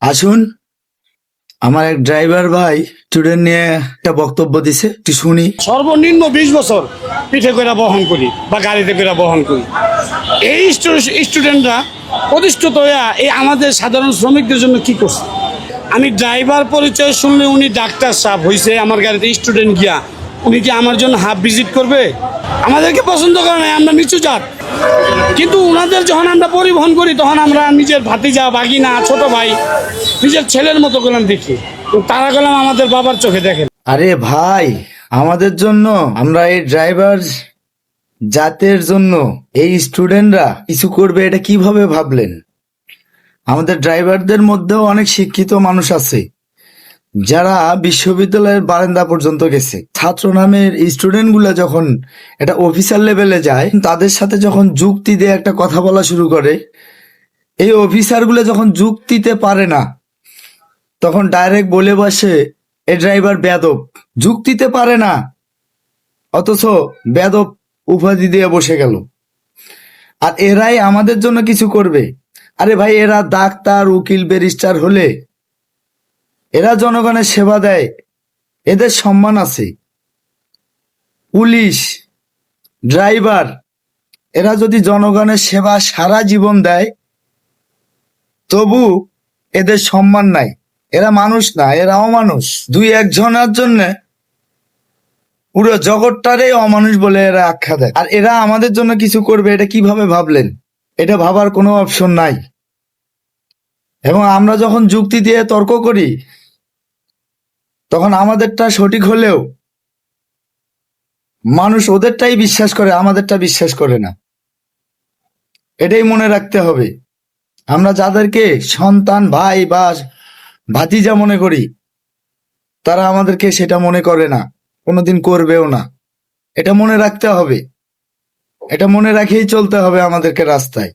আসুন, আমার এক ড্রাইভার ভাই স্টুডেন্ট নিয়ে একটা বক্তব্য দিছে, একটু শুনি। সর্বনিম্ন 20 বছর পিঠে করে বহন করি বা গাড়িতে করে বহন করি। এই স্টুডেন্টরা প্রতিষ্ঠিত হয়ে এই আমাদের সাধারণ শ্রমিকদের জন্য কি করছে? আমি ড্রাইভার পরিচয় শুনলে উনি ডাক্তার সাহেব হয়েছে, আমার গাড়িতে স্টুডেন্ট গিয়া উনি কি আমার জন্য হাফ ভিজিট করবে? আমাদেরকে পছন্দ করে না, আমরা নিচু জাত। কিন্তু ওনাদের যখন আমরা পরিবহন করি তখন আমরা নিজের ভাতিজা, বাগিনা, ছোট ভাই, নিজের ছেলের মতো করলাম দেখি। তারা গেলাম আমাদের বাবার চোখে দেখেন। আরে ভাই, আমাদের জন্য, আমরা এই ড্রাইভার জাতের জন্য এই স্টুডেন্টরা কিছু করবে, এটা কিভাবে ভাবলেন? আমাদের ড্রাইভারদের মধ্যেও অনেক শিক্ষিত মানুষ আছে যারা বিশ্ববিদ্যালয়ের বারান্দা পর্যন্ত গেছে। ছাত্র নামের স্টুডেন্ট গুলা যখন এটা অফিসার লেভেলে যায়, তাদের সাথে যখন যুক্তি দিয়ে একটা কথা বলা শুরু করে, এই অফিসার গুলো যখন যুক্তিতে পারে না, তখন ডাইরেক্ট বলে বসে এ ড্রাইভার বেয়াদব, যুক্তিতে পারে না, অথচ বেয়াদব উপাধি দিয়ে বসে গেল। আর এরাই আমাদের জন্য কিছু করবে? আরে ভাই, এরা ডাক্তার, উকিল, ব্যারিস্টার হলে এরা জনগণের সেবা দেয়, এদের সম্মান আছে। পুলিশ, ড্রাইভার, এরা যদি জনগণের সেবা সারা জীবন দেয়, তবু এদের সম্মান নাই। এরা মানুষ না, এরা অমানুষ। দুই একজনের জন্য পুরো জগৎটারে অমানুষ বলে এরা আখ্যা দেয়। আর এরা আমাদের জন্য কিছু করবে, এটা কিভাবে ভাবলেন? এটা ভাবার কোনো অপশন নাই। এবং আমরা যখন যুক্তি দিয়ে তর্ক করি, তখন আমাদেরটা সঠিক হলেও মানুষ ওদেরটাই বিশ্বাস করে, আমাদেরটা বিশ্বাস করে না। এটাই মনে রাখতে হবে। আমরা যাদেরকে সন্তান, ভাই বা ভাতিজা মনে করি, তারা আমাদেরকে সেটা মনে করে না, কোনোদিন করবেও না। এটা মনে রাখতে হবে, এটা মনে রাখেই চলতে হবে আমাদেরকে রাস্তায়।